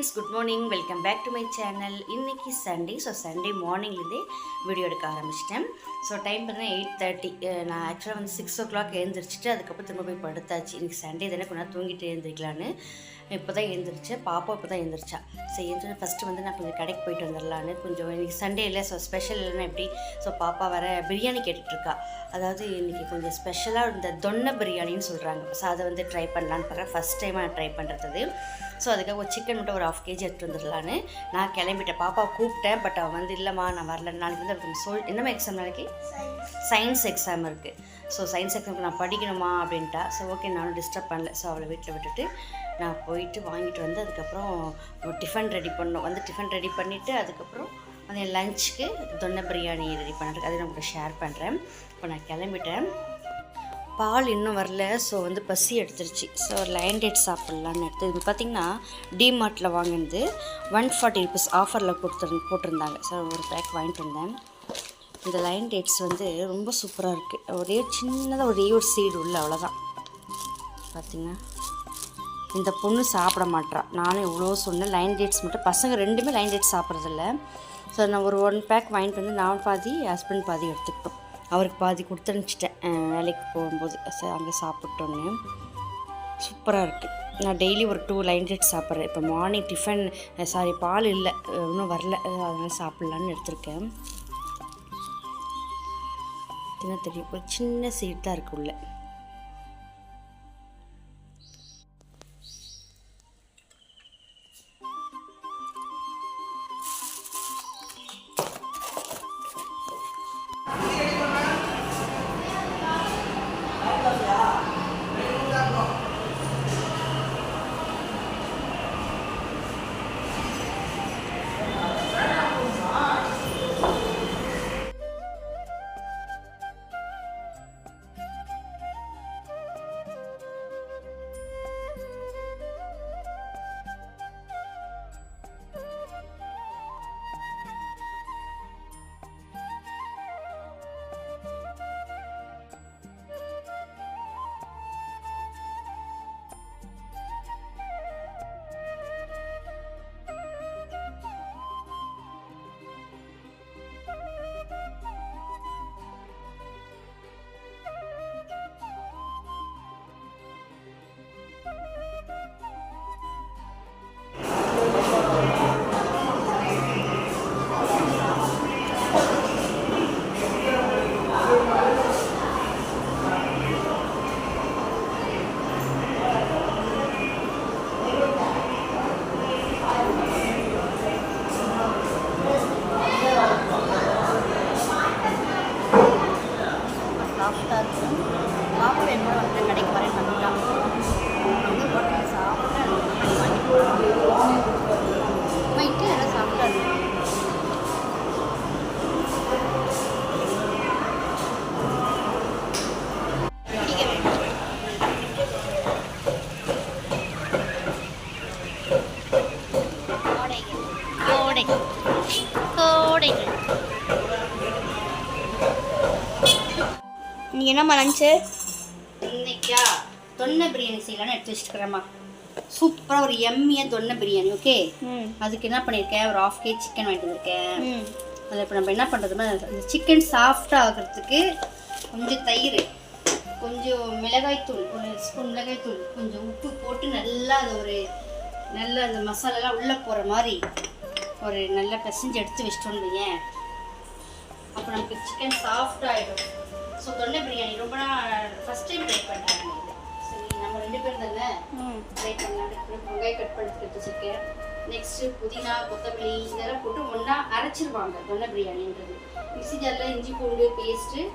friends, good morning. Welcome back to my channel. இன்னைக்கு Sunday. So Sunday மார்னிங்லேருந்தே video எடுக்க ஆரம்பிச்சிட்டேன். So time பார்த்தீங்கன்னா 8:30. நான் ஆக்சுவலாக வந்து 6 o'clock எழுந்திரிச்சிட்டு அதுக்கப்புறம் திரும்ப போய் படுத்தாச்சு. இன்றைக்கி சண்டே தானே கொஞ்சம் நேரம் தூங்கிட்டு எழுந்திரிக்கலான்னு இப்போ தான் எழுந்திரிச்சேன். பாப்பா இப்போ தான் எழுந்திரிச்சா. ஸோ எழுந்திரிச்சு ஃபஸ்ட்டு வந்து நான் கொஞ்சம் கடைக்கு போயிட்டு வந்துடலான்னு கொஞ்சம் இன்றைக்கி சண்டே இல்லை. ஸோ ஸ்பெஷல் இல்லைன்னா எப்படி. ஸோ பாப்பா வர பிரியாணி கேட்டுட்ருக்கா. அதாவது இன்றைக்கி கொஞ்சம் ஸ்பெஷலாக இந்த தொன்னை பிரியாணின்னு சொல்கிறாங்க. ஸோ அதை வந்து ட்ரை பண்ணலான்னு பார்க்குறேன். ஃபஸ்ட் டைம் நான் ட்ரை பண்ணுறது. ஸோ அதுக்காக ஒரு சிக்கன் மட்டும் ஒரு 1/2 kg எடுத்துகிட்டு வந்துடலான்னு நான் கிளம்பிட்டேன். பாப்பாவை கூப்பிட்டேன். பட் அவள் வந்து இல்லைம்மா நான் வரல, நாளைக்கு வந்து அவளுக்கு என்னம்மா எக்ஸாம், நாளைக்கு சயின்ஸ் எக்ஸாம் இருக்குது. ஸோ சயின்ஸ் எக்ஸாமுக்கு நான் படிக்கணுமா அப்படின்ட்டா. ஸோ ஓகே, நானும் டிஸ்டர்ப் பண்ணல. ஸோ அவளை வீட்டில் விட்டுட்டு நான் போயிட்டு வாங்கிட்டு வந்து அதுக்கப்புறம் டிஃபன் ரெடி பண்ணோம். வந்து டிஃபன் ரெடி பண்ணிவிட்டு அதுக்கப்புறம் அந்த லஞ்சுக்கு தொன்னை பிரியாணி ரெடி பண்ணுறதுக்கு அதை நான் உங்களுக்கு ஷேர் பண்ணுறேன். இப்போ நான் கிளம்பிட்டேன். பால் இன்னும் வரல. ஸோ வந்து பசி எடுத்துருச்சு. ஸோ லைன் டேட் சாப்பிட்லான்னு எடுத்து இது பார்த்திங்கன்னா டிமார்ட்டில் வாங்கினது 140 rupees ஆஃபரில் போட்டிருந்தாங்க. ஸோ ஒரு பேக் வாங்கிட்டு வந்தேன். இந்த லைன் டேட்ஸ் வந்து ரொம்ப சூப்பராக இருக்குது. ஒரே சின்னதாக ஒரே ஒரு சீடு உள்ள, அவ்வளோதான். பார்த்திங்கன்னா இந்த பொண்ணு சாப்பிட மாட்டா. நானும் எவ்வளோ சொன்னேன். லைன் டேட்ஸ் மட்டும், பசங்க ரெண்டுமே லைன் டேட்ஸ் சாப்பிட்றதில்ல. ஸோ நான் ஒரு 1 pack வாங்கிட்டு வந்து நான் பாதி ஹஸ்பண்ட் பாதி எடுத்துக்கிட்டோம். அவருக்கு பாதி கொடுத்து அனுப்பிச்சிட்டேன் வேலைக்கு போகும்போது. அங்கே சாப்பிட்டோன்னு சூப்பராக இருக்குது. நான் டெய்லி ஒரு 2 லைன் டேட்ஸ் சாப்பிட்றேன். இப்போ மார்னிங் டிஃபன் பால் இல்லை, இன்னும் வரல, அதனால் சாப்பிட்லான்னு எடுத்திருக்கேன். என்ன தெரியும், ஒரு சின்ன சீட் தான் இருக்குது உள்ள. பாப்பா என்னோட வந்து கடைக்கு வரேன் வந்துட்டான். போயிட்டு எல்லாம் சாப்பிட்டாரு. நீங்கள் என்னம்மா லஞ்சு? இன்னைக்கா தொன்னை பிரியாணி செய்யலான்னு எடுத்து வச்சுக்கிறேம்மா. சூப்பராக ஒரு எம்மியாக தொன்னை பிரியாணி. ஓகே, அதுக்கு என்ன பண்ணியிருக்கேன், ஒரு 1/2 kg சிக்கன் வாங்கிட்டு வந்திருக்கேன். அதில் இப்போ நம்ம என்ன பண்ணுறதுன்னா, அந்த சிக்கன் சாஃப்டாக ஆகிறதுக்கு கொஞ்சம் தயிர், கொஞ்சம் மிளகாய்த்தூள், ஒரு ஸ்பூன் மிளகாய்த்தூள், கொஞ்சம் உப்பு போட்டு நல்லா அதை ஒரு நல்ல அந்த மசாலாலாம் உள்ளே போகிற மாதிரி ஒரு நல்லா பிசைஞ்சு எடுத்து வச்சிட்டோன்னு வையேன். அப்போ நமக்கு சிக்கன் சாஃப்டாக ஆகிடும். ஸோ தொன்னை பிரியாணி ரொம்ப நான் ஃபஸ்ட் டைம் ட்ரை பண்ணுறேன். சரி, நம்ம 2 பேர் தானே ட்ரை பண்ணலாம். வெங்காயம் கட் பண்ணி எடுத்து வச்சுருக்கேன். நெக்ஸ்ட்டு புதினா, கொத்தமல்லி இதெல்லாம் போட்டு ஒன்றா அரைச்சிருவாங்க தொன்னை பிரியாணின்றது. மிக்ஸி ஜாரில் இஞ்சி பூண்டு பேஸ்ட்டு,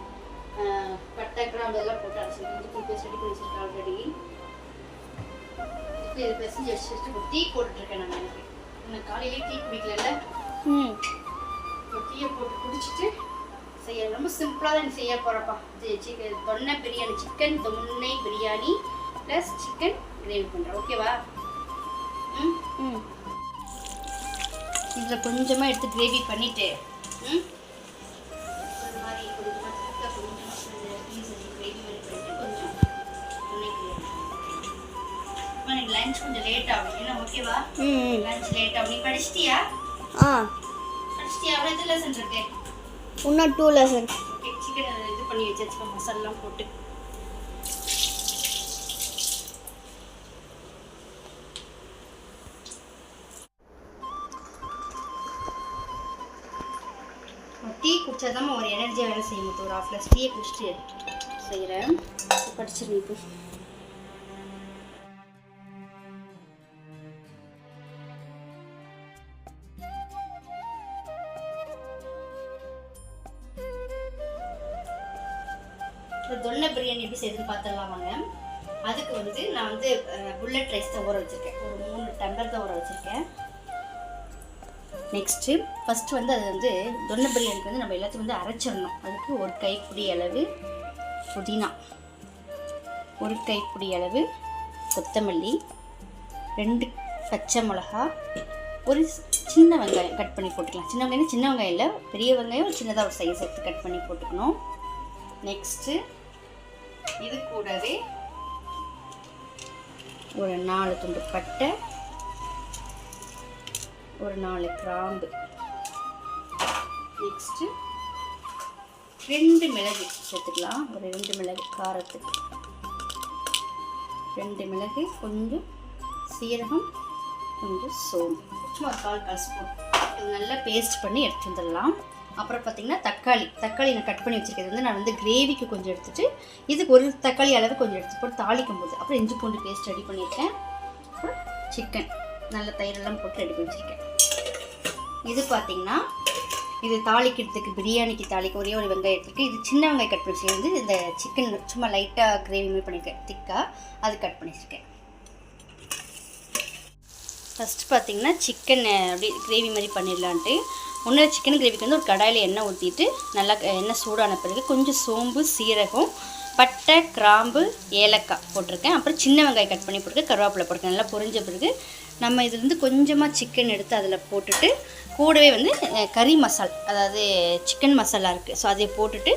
பட்டை கிராம்பு இதெல்லாம் போட்டு அரைச்சிருக்கேன். இஞ்சி பூண்டு பேஸ்ட் ரெடி பண்ணி வச்சுருக்கேன் ஆல்ரெடி. இப்போ இது பிசைஞ்சு வச்சுட்டு இப்போ டீ போட்டுட்ருக்கேன். நான் எனக்கு காலையிலே டீ குடிக்கல. இப்போ டீயை போட்டு குடிச்சிட்டு செய்ய ரொம்ப சிம்பிளாக தான் செய்ய போகிறப்பா. தொன்னை பிரியாணி, சிக்கன் தொன்னை பிரியாணி ப்ளஸ் சிக்கன் கிரேவி பண்ணுறேன். ஓகேவா? இதில் கொஞ்சமாக எடுத்து கிரேவி பண்ணிவிட்டு ஒரு மாதிரி கொஞ்சமாக கிரேவி பண்ணி பண்ணிவிட்டு கொஞ்சம் தொன்னை பிரியாணி எனக்கு லஞ்ச் கொஞ்சம் லேட் ஆகும். ஏன்னா ஓகேவா? லஞ்ச் லேட் ஆகும். நீ படிச்சிட்டியா? படிச்சிட்டியா? அவ்வளோ எத்தனை லெசன் இருக்கு? இன்னும் 2 லெசன். ஓகே, சிக்கன் இது பண்ணி வச்சுக்கோ, மசாலாலாம் போட்டு. டீ குடிச்சா தான் ஒரு எனர்ஜியாக வேலை செய்ய முடியும். ஒரு 1/2 கிளாஸ் டீயை குடிச்சிட்டு செய்கிறேன். படிச்சிருந்தேன் இப்போ. தொன்னை பிரியாணி எப்படி செய்யுதுன்னு பார்த்துடலாம் வாங்க. அதுக்கு வந்து நான் வந்து புல்லட் ரைஸ் தான் ஊற வச்சுருக்கேன். ஒரு 3 டம்ளர் தான் ஊற வச்சுருக்கேன். நெக்ஸ்ட்டு ஃபஸ்ட்டு வந்து அது வந்து தொன்னை பிரியாணிக்கு வந்து நம்ம எல்லாத்தையும் வந்து அரைச்சிடணும். அதுக்கு ஒரு கைப்பிடி அளவு புதினா, ஒரு கைப்பிடி அளவு கொத்தமல்லி, 2 பச்சை மிளகா, ஒரு சின்ன வெங்காயம் கட் பண்ணி போட்டுக்கலாம். சின்ன வெங்காயம் சின்ன வெங்காயம் இல்லை, பெரிய வெங்காயம் சின்னதாக ஒரு சைஸ் எடுத்து கட் பண்ணி போட்டுக்கணும். நெக்ஸ்ட்டு இது கூடவே ஒரு 4 துண்டு பட்டை, ஒரு 4 கிராம்பு, நெக்ஸ்ட்டு 2 மிளகு சேர்த்துக்கலாம். ஒரு 2 மிளகு காரத்துக்கு, 2 மிளகு, கொஞ்சம் சீரகம், கொஞ்சம் சோம்பு, சும்மா 1/4 ஸ்பூன். இது நல்லா பேஸ்ட் பண்ணி எடுத்து வந்துடலாம். அப்புறம் பார்த்திங்கன்னா தக்காளி நான் கட் பண்ணி வச்சுருக்கிறது வந்து நான் வந்து கிரேவிக்கு கொஞ்சம் எடுத்துகிட்டு இதுக்கு ஒரு தக்காளி அளவு கொஞ்சம் எடுத்து போட்டு தாளிக்கும் போது அப்புறம் இஞ்சி பூண்டு பேஸ்ட் ரெடி பண்ணியிருக்கேன். அப்புறம் சிக்கன் நல்ல தயிரெல்லாம் போட்டு ரெடி பண்ணி வச்சுருக்கேன். இது பார்த்திங்கன்னா இது தாளிக்கிறதுக்கு பிரியாணிக்கு தாளிக்க ஒரே ஒரு வெங்காயம் எடுத்துருக்கு. இது சின்ன வெங்காயம் கட் பண்ணி சேர்ந்து இந்த சிக்கன் சும்மா லைட்டாக கிரேவி மாதிரி பண்ணியிருக்கேன், திக்காக அது கட் பண்ணி வச்சுருக்கேன். ஃபஸ்ட்டு பார்த்திங்கன்னா சிக்கன் அப்படி கிரேவி மாதிரி பண்ணிடலான்ட்டு ஒன்றும் சிக்கன் கிரேவிக்கு வந்து ஒரு கடாயில் எண்ணெய் ஊற்றிட்டு நல்லா எண்ணெய் சூடான பிறகு கொஞ்சம் சோம்பு, சீரகம், பட்டை, கிராம்பு, ஏலக்காய் போட்டிருக்கேன். அப்புறம் சின்ன வெங்காயம் கட் பண்ணி போட்டிருக்கேன், கருவேப்பிலை போட்டிருக்கேன். நல்லா பொரிஞ்ச பிறகு நம்ம இதுலேருந்து கொஞ்சமாக சிக்கன் எடுத்து அதில் போட்டுட்டு கூடவே வந்து கறி மசால், அதாவது சிக்கன் மசாலா இருக்குது, ஸோ அதை போட்டுட்டு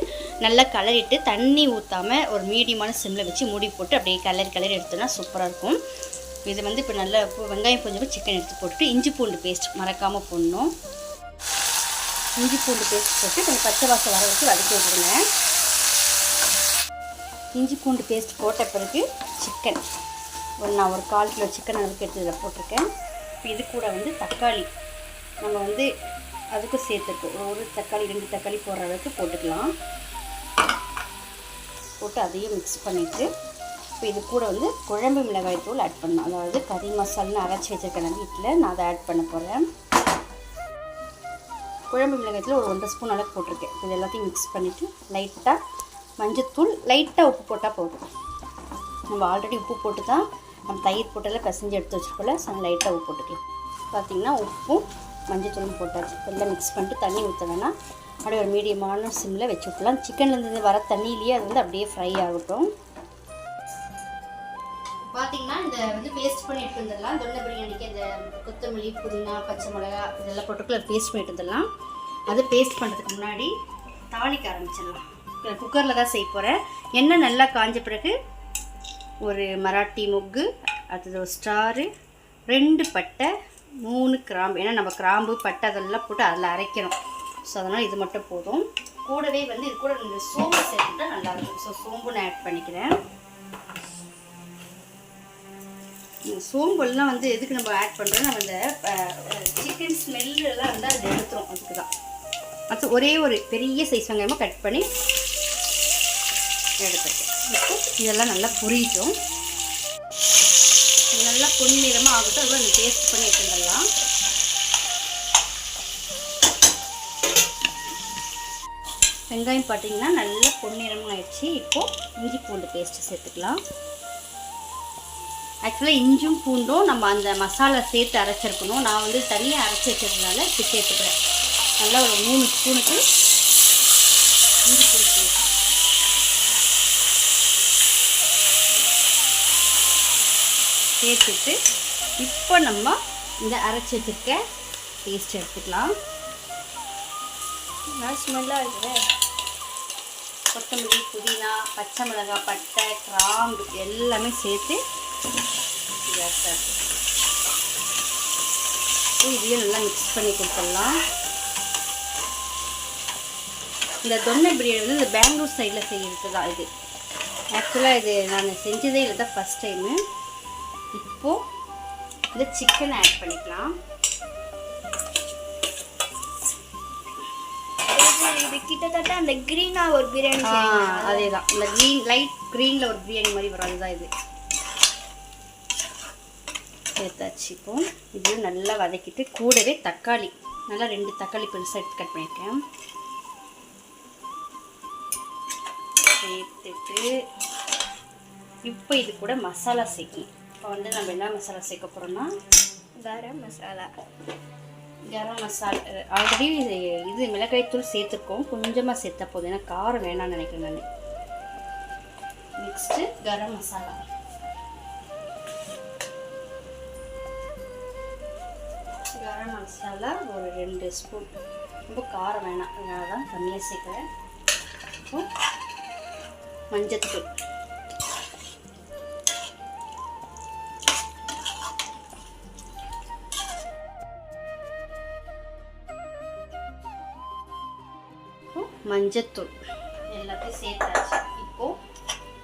நல்லா கலரிட்டு தண்ணி ஊற்றாமல் ஒரு மீடியமான சிம்மில் வச்சு மூடி போட்டு அப்படியே கலரி எடுத்தோன்னா சூப்பராக இருக்கும். இது வந்து இப்போ நல்லா வெங்காயம் கொஞ்சமாக சிக்கன் எடுத்து போட்டுட்டு இஞ்சி பூண்டு பேஸ்ட் மறக்காமல் போடணும். இஞ்சி பூண்டு பேஸ்ட் போட்டு கொஞ்சம் பச்சை வாசம் வர வச்சு வதக்கி விட்டுருங்க. இஞ்சி பூண்டு பேஸ்ட் போட்ட பிறகு சிக்கன் நான் ஒரு 1/4 கிலோ சிக்கன் அளவுக்கு எடுத்து இதில் போட்டிருக்கேன். இப்போ இது கூட வந்து தக்காளி நம்ம வந்து அதுக்கும் சேர்த்துருக்கோம். ஒரு தக்காளி 2 தக்காளி போடுற அளவுக்கு போட்டுக்கலாம். போட்டு அதையும் மிக்ஸ் பண்ணிவிட்டு இப்போ இது கூட வந்து குழம்பு மிளகாய் தூள் ஆட் பண்ணணும். அதாவது கறி மசாலான்னு அரைச்சி வச்சுருக்கேன் வீட்டில், நான் அதை ஆட் பண்ண போகிறேன். குழம்பு மிளகாயத்தில் ஒரு 1/2 ஸ்பூன் அளவுக்கு போட்டிருக்கேன். இது எல்லாத்தையும் மிக்ஸ் பண்ணிவிட்டு லைட்டாக மஞ்சத்தூள், லைட்டாக உப்பு போட்டால் போதும். நம்ம ஆல்ரெடி உப்பு போட்டு தான் நம்ம தயிர் போட்டெல்லாம் பிசைஞ்சு எடுத்து வச்சுருக்கோம்ல, ஸோ லைட்டாக உப்பு போட்டுக்கலாம். பார்த்திங்கன்னா உப்பும் மஞ்சத்தூளும் போட்டாச்சு. எல்லாம் மிக்ஸ் பண்ணிட்டு தண்ணி ஊற்றணும்னா அப்படியே ஒரு மீடியமான சிம்மில் வச்சு விட்டுலாம். சிக்கன்லேருந்து வர தண்ணியிலேயே அது வந்து அப்படியே ஃப்ரை ஆகட்டும். பார்த்திங்கன்னா இந்த வந்து பேஸ்ட் பண்ணி எடுத்து வந்துடலாம். தொன்னை பிரியாணிக்கு இந்த கொத்தமல்லி, புதினா, பச்சை மிளகா இதெல்லாம் போட்டுக்குள்ள பேஸ்ட் பண்ணிட்டு வந்துடலாம். அது பேஸ்ட் பண்ணுறதுக்கு முன்னாடி தாளிக்க ஆரம்பிச்சிடலாம். குக்கரில் தான் செய்ய போகிறேன். எண்ணெய் நல்லா காஞ்ச பிறகு ஒரு மராட்டி மொக்கு, அடுத்தது ஒரு ஸ்டாரு, 2 பட்டை, 3 கிராம்பு. ஏன்னா நம்ம கிராம்பு பட்டை அதெல்லாம் போட்டு அதில் அரைக்கணும், ஸோ அதனால் இது மட்டும் போதும். கூடவே வந்து இது கூட இந்த சோம்பு சேர்த்துட்டா நல்லாயிருக்கும். ஸோ சோம்பு நான் ஆட் பண்ணிக்கிறேன். சோம்புலாம் வந்து எதுக்கு நம்ம ஆட் பண்ணுறோம், நம்ம இந்த சிக்கன் ஸ்மெல்லாம் வந்து அது எடுத்துரும், அதுக்கு தான். அது ஒரே ஒரு பெரிய சைஸ் வெங்காயமாக கட் பண்ணி எடுத்துருக்கேன். இப்போ இதெல்லாம் நல்லா பொரியட்டும். நல்லா பொன்னிறமாக ஆகட்டும். அதுவும் இந்த டேஸ்ட் பண்ணி எடுத்துடலாம். வெங்காயம் பார்த்தீங்கன்னா நல்லா பொன்னிறமாக ஆயிடுச்சு. இப்போது இஞ்சி பூண்டு பேஸ்ட்டு சேர்த்துக்கலாம். ஆக்சுவலாக இஞ்சும் பூண்டும் நம்ம அந்த மசாலா சேர்த்து அரைச்சிருக்கணும். நான் வந்து தனியாக அரைச்சி வச்சதுனால இப்போ சேர்த்துக்கிறேன். நல்லா ஒரு 3 ஸ்பூனுக்கு இஞ்சி பூண்டு பேஸ்ட் சேர்த்துட்டு இப்போ நம்ம இந்த அரைச்சி வச்சுருக்க பேஸ்ட் எடுத்துக்கலாம். நல்லா ஸ்மெல்லாக இருக்குது. கொத்தமல்லி, புதினா, பச்சை மிளகாய், பட்டை, கிராம்பு எல்லாமே சேர்த்து கேஸாக இருக்குது. இதையும் நல்லா மிக்ஸ் பண்ணி கொடுத்துடலாம். இந்த தொன்னை பிரியாணி வந்து இந்த பெங்களூர் சைடில் செய்கிறது தான் இது. ஆக்சுவலாக இது நான் செஞ்சதே இல்லை தான் ஃபஸ்ட் டைமு. இப்போது இந்த சிக்கன் ஆட் பண்ணிக்கலாம். இது கிட்டத்தட்ட அந்த க்ரீனா ஒரு பிரியாணி அதே தான். இந்த க்ரீன் லைட் க்ரீனில் ஒரு பிரியாணி மாதிரி வரும், அதுதான் இது. சேர்த்தாச்சு. இப்போ இது நல்லா வதக்கிட்டு கூடவே தக்காளி நல்லா 2 தக்காளி பெருசாக எடுத்து கட் பண்ணியிருக்கேன் சேர்த்துட்டு இப்போ இது கூட மசாலா சேர்க்கணும். இப்போ வந்து நம்ம என்ன மசாலா சேர்க்க போகிறோம்னா கரம் மசாலா. கரம் மசாலா ஆல்ரெடி இது மிளகாய்த்தூள் சேர்த்துருக்கோம், கொஞ்சமாக சேர்த்தா போதும், ஏன்னா காரம் வேணாம்னு நினைக்கிறேன் நான். நெக்ஸ்ட்டு கரம் மசாலா. கரம் மசாலா ஒரு 2 ஸ்பூன். ரொம்ப காரம் வேணாம், அதனால தான் கம்மியாக சேர்க்குறேன். இப்போ மஞ்சத்தூள். மஞ்சத்தூள் எல்லாத்தையும் சேர்த்தாச்சு. இப்போது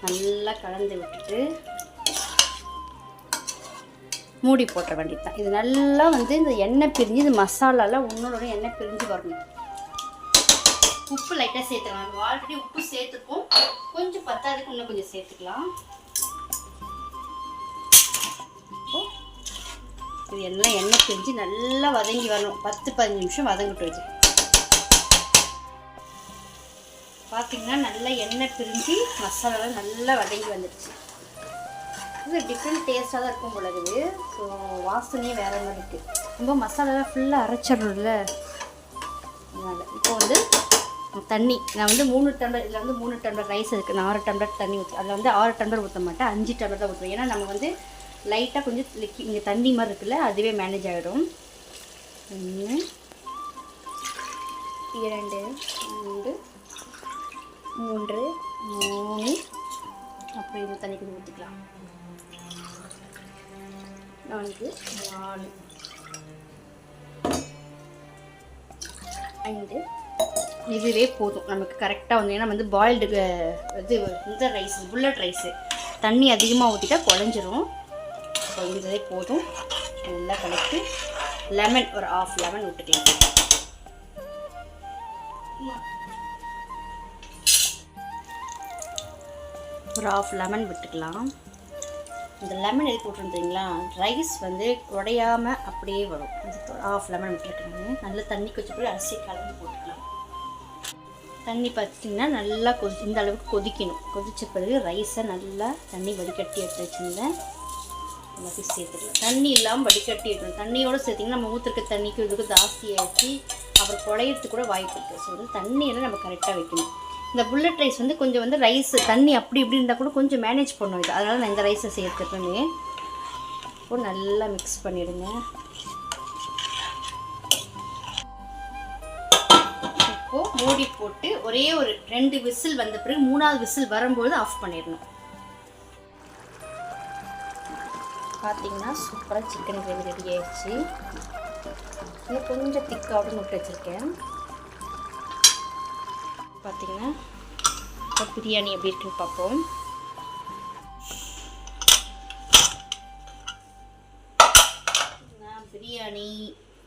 நல்லா கலந்து விட்டுட்டு மூடி போட்ட வேண்டியது தான். இது நல்லா வந்து இந்த எண்ணெய் பிரிஞ்சு இந்த மசாலாலாம் உன்னோட எண்ணெய் பிரிஞ்சு வரணும். உப்பு லைட்டாக சேர்த்துக்கலாம். நம்ம ஆல்ரெடி உப்பு சேர்த்துப்போம், கொஞ்சம் பத்தாதுக்கு இன்னும் கொஞ்சம் சேர்த்துக்கலாம். இது எல்லாம் எண்ணெய் பிரிஞ்சு நல்லா வதங்கி வரணும். 10-15 நிமிஷம் வதங்கிட்டு வச்சு பார்த்தீங்கன்னா நல்லா எண்ணெய் பிரிஞ்சு மசாலாலாம் நல்லா வதங்கி வந்துடுச்சு. இது டிஃப்ரெண்ட் டேஸ்ட்டாக தான் இருக்கும் போல இருக்குது. ஸோ வாசனையே வேறு மாதிரி இருக்குது. ரொம்ப மசாலாலாம் ஃபுல்லாக அரைச்சிடணும்ல, அதனால் இப்போ வந்து தண்ணி நான் வந்து 3 டம்ளர், இதில் வந்து 3 டம்ளர் ரைஸ் இருக்குது, நான் 6 டம்ளர் தண்ணி ஊற்றி, அதில் வந்து 6 டம்ளர் ஊற்ற மாட்டேன், 5 டம்ளர் தான் ஊற்றுவேன். ஏன்னா நம்ம வந்து லைட்டாக கொஞ்சம் இங்கே தண்ணி மாதிரி இருக்குல்ல, அதுவே மேனேஜ் ஆகிடும். 1 2 3 அப்புறம் இது தண்ணி கொஞ்சம் ஊற்றிக்கலாம். 4 5 இதுவே போதும் நமக்கு கரெக்டாக வந்து. ஏன்னா வந்து பாயில்டு இது இந்த ரைஸ் புல்லட் ரைஸு தண்ணி அதிகமாக ஊற்றிட்டா குழஞ்சிரும். ஸோ இதுவே போதும். நல்லா கலக்கி லெமன் ஒரு 1/2 லெமன் விட்டுக்கலாம். ஒரு 1/2 லெமன் விட்டுக்கலாம். இந்த லெமன் எதுக்கு விட்டுருந்தீங்களா, ரைஸ் வந்து உடையாமல் அப்படியே வரும். அது 1/2 லெமன் விட்டுருக்காங்க. நல்லா தண்ணி கொஞ்சம் போய் அரிசி கலந்து போட்டுக்கலாம். தண்ணி பார்த்திங்கன்னா நல்லா இந்த அளவுக்கு கொதிக்கணும். கொதித்த பிறகு ரைஸை நல்லா தண்ணி வடிகட்டி எடுத்து வச்சுருந்தேன் எல்லாத்தையும் சேர்த்துக்கலாம். தண்ணி இல்லாமல் வடிகட்டி எடுக்கணும். தண்ணியோடு சேர்த்திங்கன்னா நம்ம ஊற்றுருக்க தண்ணிக்கு இதுக்கு ஜாஸ்தியாகிடுச்சு, அப்புறம் குழையிறதுக்கு கூட வாய்ப்பு இருக்குது. ஸோ வந்து தண்ணியெல்லாம் நம்ம கரெக்டாக வைக்கணும். இந்த புல்லட் ரைஸ் வந்து கொஞ்சம் வந்து ரைஸ் தண்ணி அப்படி இப்படி இருந்தால் கூட கொஞ்சம் மேனேஜ் பண்ணும் இது. அதனால் நான் இந்த ரைஸை சேர்த்துப்பேன்னு. இப்போ நல்லா மிக்ஸ் பண்ணிவிடுங்க. இப்போது மூடி போட்டு ஒரே ஒரு 2 விசில் வந்த பிறகு 3ஆவது விசில் வரும்போது ஆஃப் பண்ணிடணும். பார்த்தீங்கன்னா சூப்பராக சிக்கன் கிரேவி ரெடி ஆயிடுச்சு. இது கொஞ்சம் திக்காக முட்டை வச்சுருக்கேன். பார்த்தீங்கன்னா பிரியாணி எப்படி இருக்குன்னு பார்ப்போம். பிரியாணி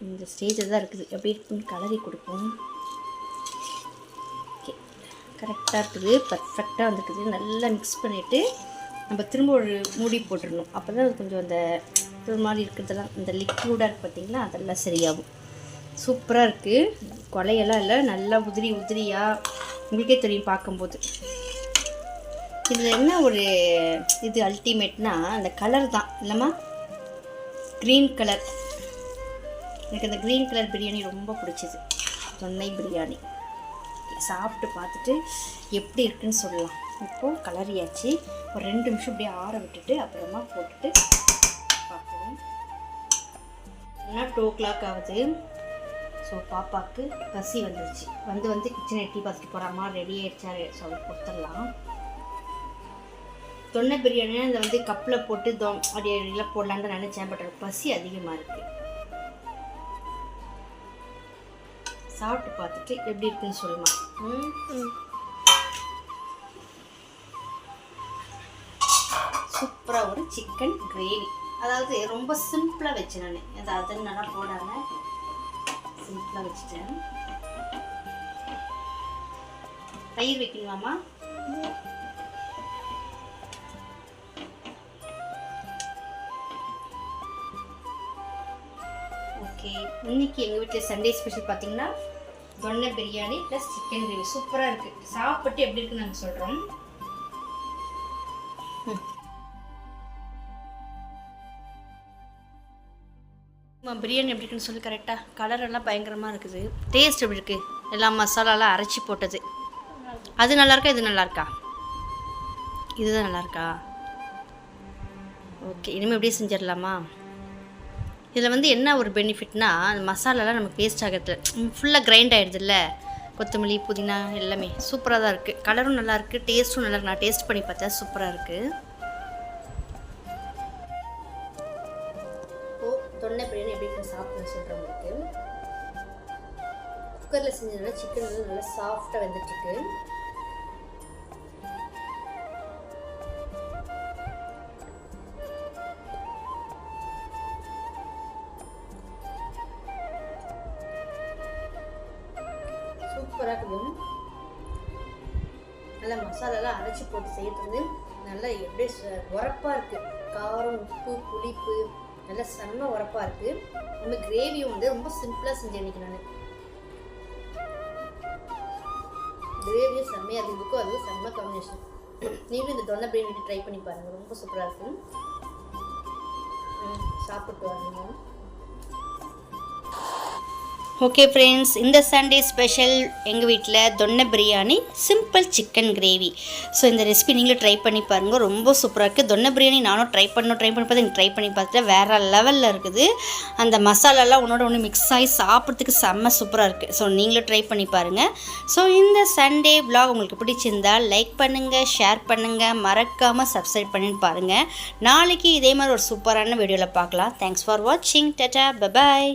இந்த ஸ்டேஜில் தான் இருக்குது. எப்படி இருக்குன்னு கலரி கொடுப்போம். ஓகே, கரெக்டாக இருக்குது, பர்ஃபெக்டாக வந்துருக்குது. நல்லா மிக்ஸ் பண்ணிவிட்டு நம்ம திரும்ப ஒரு மூடி போட்டுடணும். அப்போ தான் அது கொஞ்சம் அந்த ஒரு மாதிரி இருக்கிறதெல்லாம் இந்த லிக்விடாக இருக்குது பார்த்திங்களா, அதெல்லாம் சரியாகும். சூப்பராக இருக்குது. கொலையெல்லாம் இல்லை, நல்லா உதிரியாக உங்களுக்கே தெரியும் பார்க்கும்போது. இதில் என்ன ஒரு இது அல்டிமேட்னா அந்த கலர் தான் இல்லைம்மா, க்ரீன் கலர். எனக்கு அந்த க்ரீன் கலர் பிரியாணி ரொம்ப பிடிச்சிது. தொன்னை பிரியாணி சாப்பிட்டு பார்த்துட்டு எப்படி இருக்குன்னு சொல்லலாம். இப்போது கலரியாச்சு. ஒரு 2 நிமிஷம் அப்படியே ஆற விட்டுட்டு அப்புறமா போட்டுட்டு பார்ப்போம். ஏன்னா 2 o'clock ஆகுது. ஸோ பாப்பாவுக்கு பசி வந்துருச்சு. வந்து கிச்சனை எட்டி பார்த்துட்டு போகிறாம்மா ரெடி ஆகிடுச்சாரு. ஸோ அதை கொடுத்துடலாம். தொன்னை பிரியாணி அதை வந்து கப்பில் போட்டு அப்படியே எல்லாம் போடலான்னு நினச்சேன். பட் பசி அதிகமாக இருக்குது. சாப்பிட்டு பார்த்துட்டு எப்படி இருக்குன்னு சொல்லுமா. சூப்பராக ஒரு சிக்கன் கிரேவி, அதாவது ரொம்ப சிம்பிளாக வச்சேன் நான். அதாவது நல்லா போடாமல் சிம்பிளாக வச்சுட்டேன். தயிர் வைக்கணுமாம்மா? ஓகே, இன்னைக்கு எங்கள் வீட்டில் சண்டே ஸ்பெஷல் பார்த்தீங்கன்னா தொன்னை பிரியாணி ப்ளஸ் சிக்கன் கிரேவி. சூப்பராக இருக்குது. சாப்பிட்டு எப்படி இருக்குன்னு நாங்கள் சொல்கிறோம். பிரியாணி எப்படி இருக்குன்னு சொல்லி கரெக்டாக கலர் எல்லாம் பயங்கரமாக இருக்குது. டேஸ்ட் எப்படி இருக்குது? எல்லாம் மசாலாலாம் அரைச்சி போட்டது. அது நல்லாயிருக்கா இது நல்லாயிருக்கா? இதுதான் நல்லாயிருக்கா? ஓகே, இனிமேல் எப்படியே செஞ்சிடலாமா? இதில் வந்து என்ன ஒரு பெனிஃபிட்னா, அந்த மசாலாலாம் நமக்கு வேஸ்ட் ஆகிறது ஃபுல்லாக கிரைண்ட் ஆகிடுதுல்ல. கொத்தமல்லி புதினா எல்லாமே சூப்பராக தான் இருக்குது. கலரும் நல்லாயிருக்கு, டேஸ்ட்டும் நல்லாயிருக்கு. நான் டேஸ்ட் பண்ணி பார்த்தா சூப்பராக இருக்குது. தொன்னை பிரியாணி எப்படி சாப்பிட்றேன்னு சொல்கிறவங்களுக்கு, குக்கரில் செஞ்சதுனால சிக்கன் வந்து நல்லா சாஃப்டாக வெந்துட்டுருக்கு. சூப்பராக இருக்குது. நல்லா மசாலாலாம் அரைச்சி போட்டு செய்யறது வந்து நல்லா எப்படியே உரப்பாக இருக்குது. காரம், உப்பு, புளிப்பு நல்லா செம்ம உரப்பாக இருக்குது. நம்ம கிரேவியும் வந்து ரொம்ப சிம்பிளாக செஞ்சேன் இன்றைக்கி நான். கிரேவியும் செம்மையாக இருக்குது. இதுக்கும் அதுவும் செம்ம காம்பினேஷன். நீங்களும் இந்த தொன்னை பிரியாணி ட்ரை பண்ணி பாருங்கள், ரொம்ப சூப்பராக இருக்கும். சாப்பிட்டு வாங்க. ஓகே ஃப்ரெண்ட்ஸ், இந்த சண்டே ஸ்பெஷல் எங்கள் வீட்டில் தொன்னை biryani simple chicken gravy. So இந்த ரெசிபி நீங்களும் ட்ரை பண்ணி பாருங்கள், ரொம்ப சூப்பராக இருக்குது. தொன்னை பிரியாணி நானும் ட்ரை பார்த்து எனக்கு ட்ரை பண்ணி பார்த்துட்டு வேறு லெவலில் இருக்குது. அந்த மசாலாலாம் ஒன்றோட ஒன்று மிக்ஸ் ஆகி சாப்பிட்றதுக்கு செம்ம சூப்பராக இருக்குது. ஸோ நீங்களும் ட்ரை பண்ணி பாருங்கள். ஸோ இந்த சண்டே vlog உங்களுக்கு பிடிச்சிருந்தால் லைக் பண்ணுங்கள், ஷேர் பண்ணுங்கள், மறக்காமல் சப்ஸ்கிரைப் பண்ணிட்டு பாருங்கள். நாளைக்கு இதே மாதிரி ஒரு சூப்பரான வீடியோவில் பார்க்கலாம். தேங்க்ஸ் ஃபார் வாட்சிங். Tata, bye bye.